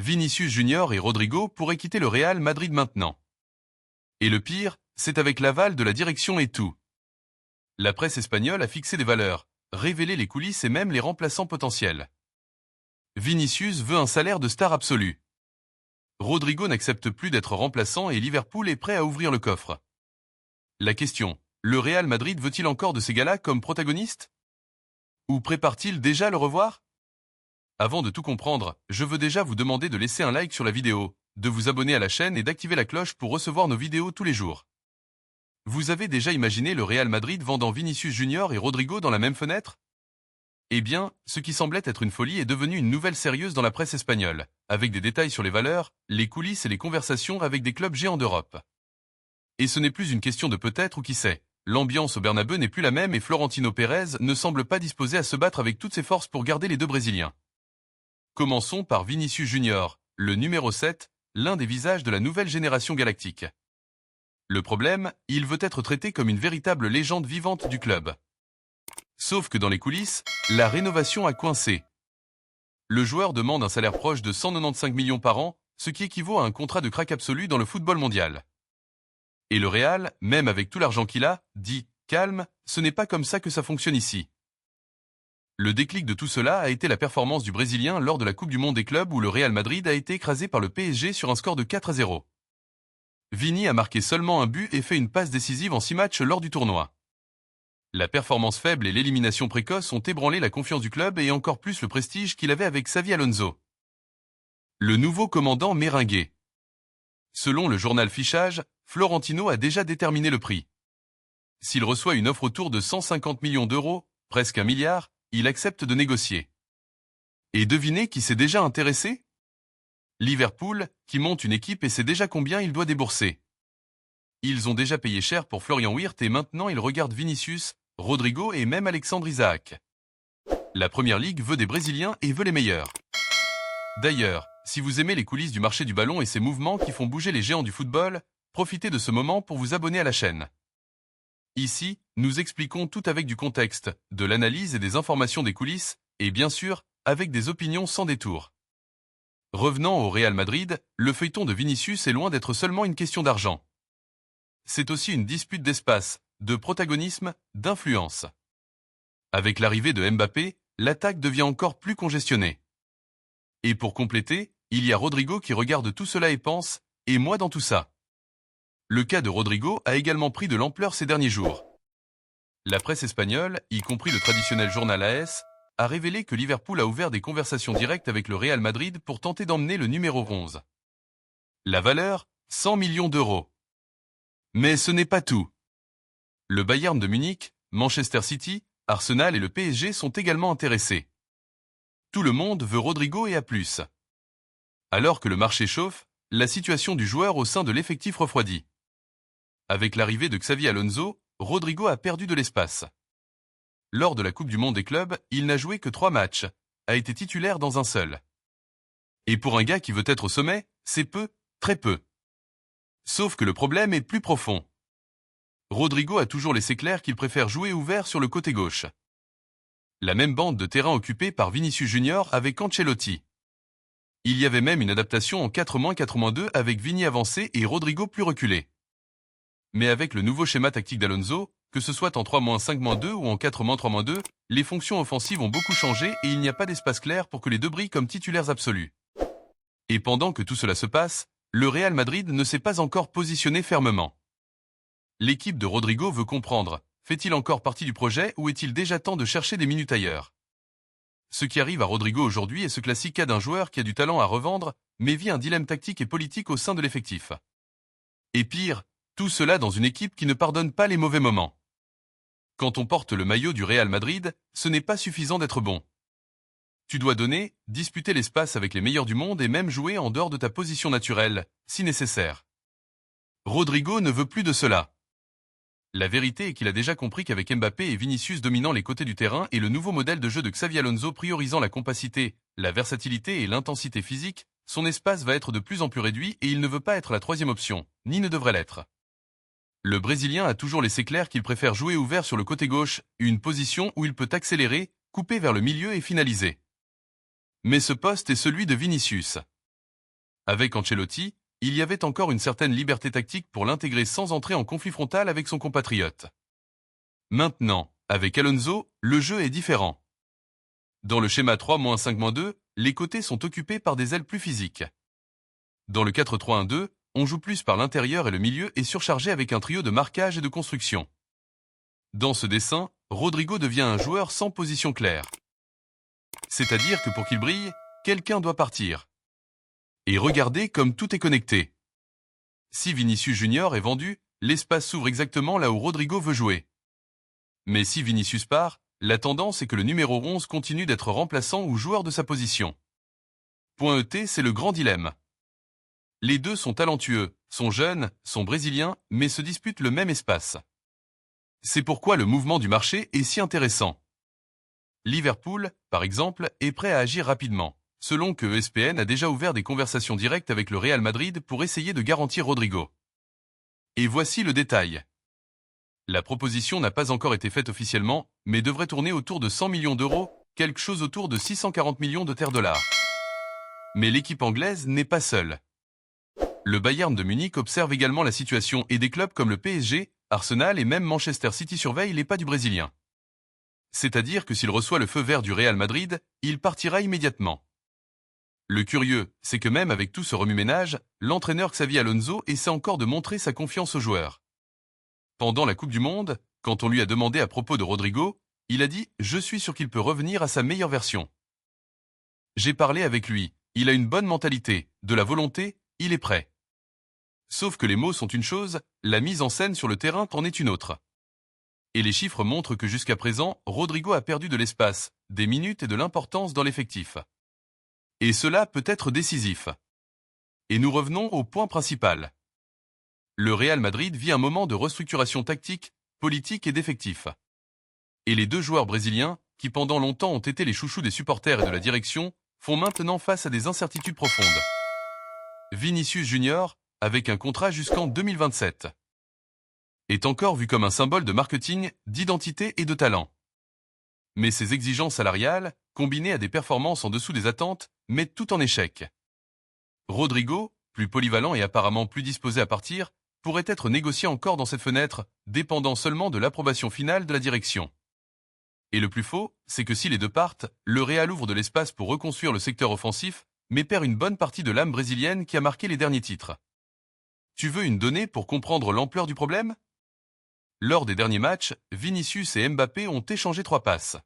Vinicius Junior et Rodrigo pourraient quitter le Real Madrid maintenant. Et le pire, c'est avec l'aval de la direction et tout. La presse espagnole a fixé des valeurs, révélé les coulisses et même les remplaçants potentiels. Vinicius veut un salaire de star absolu. Rodrigo n'accepte plus d'être remplaçant et Liverpool est prêt à ouvrir le coffre. La question, le Real Madrid veut-il encore de ces gars-là comme protagonistes? Ou prépare-t-il déjà le revoir? Avant de tout comprendre, je veux déjà vous demander de laisser un like sur la vidéo, de vous abonner à la chaîne et d'activer la cloche pour recevoir nos vidéos tous les jours. Vous avez déjà imaginé le Real Madrid vendant Vinicius Junior et Rodrigo dans la même fenêtre? Eh bien, ce qui semblait être une folie est devenu une nouvelle sérieuse dans la presse espagnole, avec des détails sur les valeurs, les coulisses et les conversations avec des clubs géants d'Europe. Et ce n'est plus une question de peut-être ou qui sait. L'ambiance au Bernabeu n'est plus la même et Florentino Pérez ne semble pas disposé à se battre avec toutes ses forces pour garder les deux Brésiliens. Commençons par Vinicius Junior, le numéro 7, l'un des visages de la nouvelle génération galactique. Le problème, il veut être traité comme une véritable légende vivante du club. Sauf que dans les coulisses, la rénovation a coincé. Le joueur demande un salaire proche de 195 millions par an, ce qui équivaut à un contrat de crack absolu dans le football mondial. Et le Real, même avec tout l'argent qu'il a, dit « calme, ce n'est pas comme ça que ça fonctionne ici ». Le déclic de tout cela a été la performance du Brésilien lors de la Coupe du Monde des clubs où le Real Madrid a été écrasé par le PSG sur un score de 4-0. Vini a marqué seulement un but et fait une passe décisive en 6 matchs lors du tournoi. La performance faible et l'élimination précoce ont ébranlé la confiance du club et encore plus le prestige qu'il avait avec Xavi Alonso. Le nouveau commandant méringué. Selon le journal Fichage, Florentino a déjà déterminé le prix. S'il reçoit une offre autour de 150 millions d'euros, presque 1 milliard, il accepte de négocier. Et devinez qui s'est déjà intéressé? Liverpool, qui monte une équipe et sait déjà combien il doit débourser. Ils ont déjà payé cher pour Florian Wirtz et maintenant ils regardent Vinicius, Rodrigo et même Alexandre Isaac. La Première Ligue veut des Brésiliens et veut les meilleurs. D'ailleurs, si vous aimez les coulisses du marché du ballon et ces mouvements qui font bouger les géants du football, profitez de ce moment pour vous abonner à la chaîne. Ici, nous expliquons tout avec du contexte, de l'analyse et des informations des coulisses, et bien sûr, avec des opinions sans détour. Revenant au Real Madrid, le feuilleton de Vinicius est loin d'être seulement une question d'argent. C'est aussi une dispute d'espace, de protagonisme, d'influence. Avec l'arrivée de Mbappé, l'attaque devient encore plus congestionnée. Et pour compléter, il y a Rodrigo qui regarde tout cela et pense « et moi dans tout ça ?» Le cas de Rodrigo a également pris de l'ampleur ces derniers jours. La presse espagnole, y compris le traditionnel journal AS, a révélé que Liverpool a ouvert des conversations directes avec le Real Madrid pour tenter d'emmener le numéro 11. La valeur, 100 millions d'euros. Mais ce n'est pas tout. Le Bayern de Munich, Manchester City, Arsenal et le PSG sont également intéressés. Tout le monde veut Rodrigo et à plus. Alors que le marché chauffe, la situation du joueur au sein de l'effectif refroidit. Avec l'arrivée de Xavi Alonso, Rodrigo a perdu de l'espace. Lors de la Coupe du Monde des clubs, il n'a joué que 3 matchs, a été titulaire dans un seul. Et pour un gars qui veut être au sommet, c'est peu, très peu. Sauf que le problème est plus profond. Rodrigo a toujours laissé clair qu'il préfère jouer ouvert sur le côté gauche. La même bande de terrain occupée par Vinicius Junior avec Ancelotti. Il y avait même une adaptation en 4-4-2 avec Vini avancé et Rodrigo plus reculé. Mais avec le nouveau schéma tactique d'Alonso, que ce soit en 3-5-2 ou en 4-3-2, les fonctions offensives ont beaucoup changé et il n'y a pas d'espace clair pour que les deux brillent comme titulaires absolus. Et pendant que tout cela se passe, le Real Madrid ne s'est pas encore positionné fermement. L'équipe de Rodrigo veut comprendre, fait-il encore partie du projet ou est-il déjà temps de chercher des minutes ailleurs? Ce qui arrive à Rodrigo aujourd'hui est ce classique cas d'un joueur qui a du talent à revendre, mais vit un dilemme tactique et politique au sein de l'effectif. Et pire, tout cela dans une équipe qui ne pardonne pas les mauvais moments. Quand on porte le maillot du Real Madrid, ce n'est pas suffisant d'être bon. Tu dois donner, disputer l'espace avec les meilleurs du monde et même jouer en dehors de ta position naturelle, si nécessaire. Rodrigo ne veut plus de cela. La vérité est qu'il a déjà compris qu'avec Mbappé et Vinicius dominant les côtés du terrain et le nouveau modèle de jeu de Xavi Alonso priorisant la compacité, la versatilité et l'intensité physique, son espace va être de plus en plus réduit et il ne veut pas être la troisième option, ni ne devrait l'être. Le Brésilien a toujours laissé clair qu'il préfère jouer ouvert sur le côté gauche, une position où il peut accélérer, couper vers le milieu et finaliser. Mais ce poste est celui de Vinicius. Avec Ancelotti, il y avait encore une certaine liberté tactique pour l'intégrer sans entrer en conflit frontal avec son compatriote. Maintenant, avec Alonso, le jeu est différent. Dans le schéma 3-5-2, les côtés sont occupés par des ailes plus physiques. Dans le 4-3-1-2, on joue plus par l'intérieur et le milieu est surchargé avec un trio de marquage et de construction. Dans ce dessin, Rodrigo devient un joueur sans position claire. C'est-à-dire que pour qu'il brille, quelqu'un doit partir. Et regardez comme tout est connecté. Si Vinicius Junior est vendu, l'espace s'ouvre exactement là où Rodrigo veut jouer. Mais si Vinicius part, la tendance est que le numéro 11 continue d'être remplaçant ou joueur de sa position. Point ET, c'est le grand dilemme. Les deux sont talentueux, sont jeunes, sont brésiliens, mais se disputent le même espace. C'est pourquoi le mouvement du marché est si intéressant. Liverpool, par exemple, est prêt à agir rapidement, selon que ESPN a déjà ouvert des conversations directes avec le Real Madrid pour essayer de garantir Rodrigo. Et voici le détail. La proposition n'a pas encore été faite officiellement, mais devrait tourner autour de 100 millions d'euros, quelque chose autour de 640 millions de dollars. Mais l'équipe anglaise n'est pas seule. Le Bayern de Munich observe également la situation et des clubs comme le PSG, Arsenal et même Manchester City surveillent les pas du Brésilien. C'est-à-dire que s'il reçoit le feu vert du Real Madrid, il partira immédiatement. Le curieux, c'est que même avec tout ce remue-ménage, l'entraîneur Xavi Alonso essaie encore de montrer sa confiance aux joueurs. Pendant la Coupe du Monde, quand on lui a demandé à propos de Rodrigo, il a dit « Je suis sûr qu'il peut revenir à sa meilleure version. J'ai parlé avec lui, il a une bonne mentalité, de la volonté, il est prêt. » Sauf que les mots sont une chose, la mise en scène sur le terrain en est une autre. Et les chiffres montrent que jusqu'à présent, Rodrigo a perdu de l'espace, des minutes et de l'importance dans l'effectif. Et cela peut être décisif. Et nous revenons au point principal. Le Real Madrid vit un moment de restructuration tactique, politique et d'effectifs. Et les deux joueurs brésiliens, qui pendant longtemps ont été les chouchous des supporters et de la direction, font maintenant face à des incertitudes profondes. Vinicius Junior, avec un contrat jusqu'en 2027, est encore vu comme un symbole de marketing, d'identité et de talent. Mais ses exigences salariales, combinées à des performances en dessous des attentes, mettent tout en échec. Rodrigo, plus polyvalent et apparemment plus disposé à partir, pourrait être négocié encore dans cette fenêtre, dépendant seulement de l'approbation finale de la direction. Et le plus faux, c'est que si les deux partent, le Real ouvre de l'espace pour reconstruire le secteur offensif, mais perd une bonne partie de l'âme brésilienne qui a marqué les derniers titres. Tu veux une donnée pour comprendre l'ampleur du problème ? Lors des derniers matchs, Vinicius et Mbappé ont échangé 3 passes.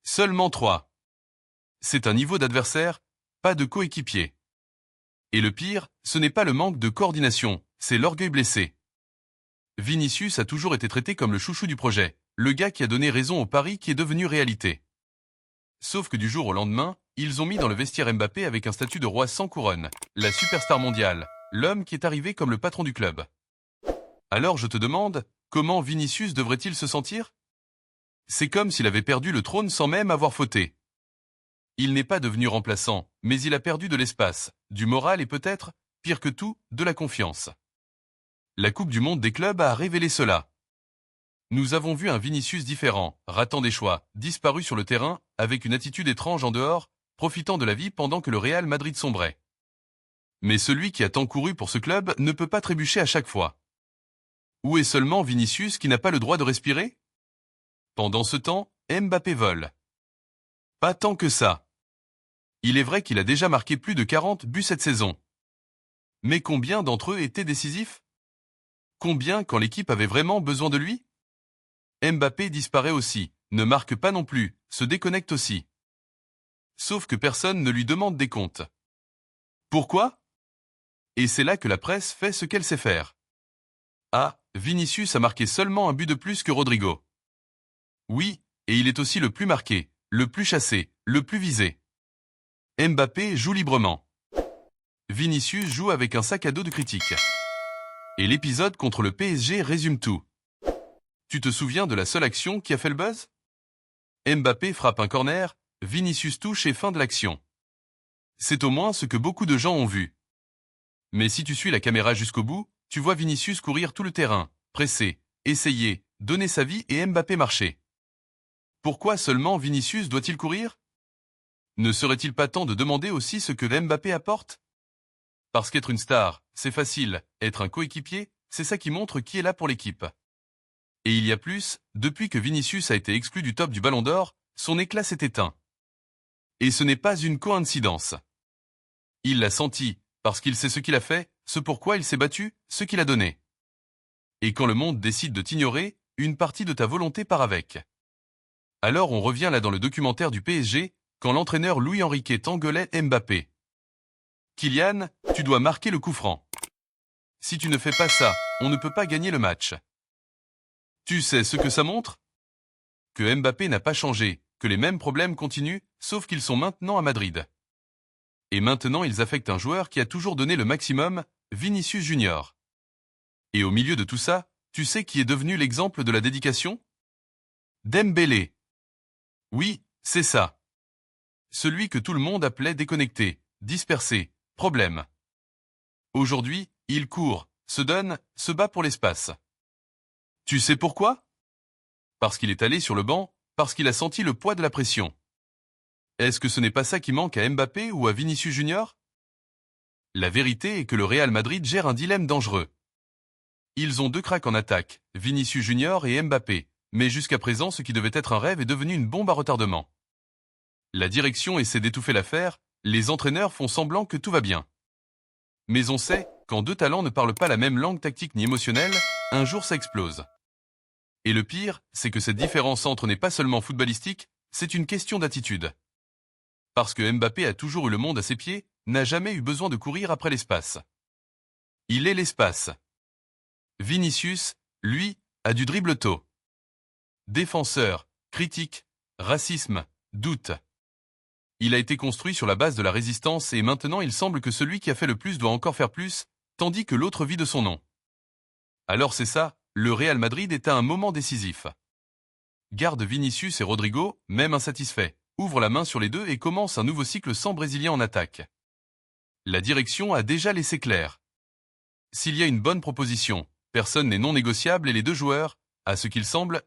Seulement 3. C'est un niveau d'adversaire, pas de coéquipier. Et le pire, ce n'est pas le manque de coordination, c'est l'orgueil blessé. Vinicius a toujours été traité comme le chouchou du projet, le gars qui a donné raison au pari qui est devenu réalité. Sauf que du jour au lendemain, ils ont mis dans le vestiaire Mbappé avec un statut de roi sans couronne, la superstar mondiale, l'homme qui est arrivé comme le patron du club. Alors je te demande, comment Vinicius devrait-il se sentir ? C'est comme s'il avait perdu le trône sans même avoir fauté. Il n'est pas devenu remplaçant, mais il a perdu de l'espace, du moral et peut-être, pire que tout, de la confiance. La Coupe du Monde des clubs a révélé cela. Nous avons vu un Vinicius différent, ratant des choix, disparu sur le terrain, avec une attitude étrange en dehors, profitant de la vie pendant que le Real Madrid sombrait. Mais celui qui a tant couru pour ce club ne peut pas trébucher à chaque fois. Où est seulement Vinicius qui n'a pas le droit de respirer ? Pendant ce temps, Mbappé vole. Pas tant que ça. Il est vrai qu'il a déjà marqué plus de 40 buts cette saison. Mais combien d'entre eux étaient décisifs ? Combien quand l'équipe avait vraiment besoin de lui ? Mbappé disparaît aussi, ne marque pas non plus, se déconnecte aussi. Sauf que personne ne lui demande des comptes. Pourquoi ? Et c'est là que la presse fait ce qu'elle sait faire. Ah, Vinicius a marqué seulement un but de plus que Rodrigo. Oui, et il est aussi le plus marqué, le plus chassé, le plus visé. Mbappé joue librement. Vinicius joue avec un sac à dos de critiques. Et l'épisode contre le PSG résume tout. Tu te souviens de la seule action qui a fait le buzz ? Mbappé frappe un corner, Vinicius touche et fin de l'action. C'est au moins ce que beaucoup de gens ont vu. Mais si tu suis la caméra jusqu'au bout, tu vois Vinicius courir tout le terrain, presser, essayer, donner sa vie et Mbappé marcher. Pourquoi seulement Vinicius doit-il courir ? Ne serait-il pas temps de demander aussi ce que Mbappé apporte ? Parce qu'être une star, c'est facile, être un coéquipier, c'est ça qui montre qui est là pour l'équipe. Et il y a plus, depuis que Vinicius a été exclu du top du Ballon d'Or, son éclat s'est éteint. Et ce n'est pas une coïncidence. Il l'a senti, parce qu'il sait ce qu'il a fait, ce pourquoi il s'est battu, ce qu'il a donné. Et quand le monde décide de t'ignorer, une partie de ta volonté part avec. Alors on revient là dans le documentaire du PSG, quand l'entraîneur Luis Enrique t'engueulait Mbappé. Kylian, tu dois marquer le coup franc. Si tu ne fais pas ça, on ne peut pas gagner le match. Tu sais ce que ça montre? Que Mbappé n'a pas changé, que les mêmes problèmes continuent, sauf qu'ils sont maintenant à Madrid. Et maintenant ils affectent un joueur qui a toujours donné le maximum, Vinicius Junior. Et au milieu de tout ça, tu sais qui est devenu l'exemple de la dédication? Dembélé. Oui, c'est ça. Celui que tout le monde appelait déconnecté, dispersé, problème. Aujourd'hui, il court, se donne, se bat pour l'espace. Tu sais pourquoi? Parce qu'il est allé sur le banc, parce qu'il a senti le poids de la pression. Est-ce que ce n'est pas ça qui manque à Mbappé ou à Vinicius Junior? La vérité est que le Real Madrid gère un dilemme dangereux. Ils ont deux cracks en attaque, Vinicius Junior et Mbappé, mais jusqu'à présent ce qui devait être un rêve est devenu une bombe à retardement. La direction essaie d'étouffer l'affaire, les entraîneurs font semblant que tout va bien. Mais on sait, quand deux talents ne parlent pas la même langue tactique ni émotionnelle, un jour ça explose. Et le pire, c'est que cette différence entre n'est pas seulement footballistique, c'est une question d'attitude. Parce que Mbappé a toujours eu le monde à ses pieds, n'a jamais eu besoin de courir après l'espace. Il est l'espace. Vinicius, lui, a du dribble tôt. Défenseur, critique, racisme, doute. Il a été construit sur la base de la résistance et maintenant il semble que celui qui a fait le plus doit encore faire plus, tandis que l'autre vit de son nom. Alors c'est ça, le Real Madrid est à un moment décisif. Garde Vinicius et Rodrigo, même insatisfaits, ouvre la main sur les deux et commence un nouveau cycle sans Brésilien en attaque. La direction a déjà laissé clair. S'il y a une bonne proposition, personne n'est non négociable et les deux joueurs, à ce qu'il semble,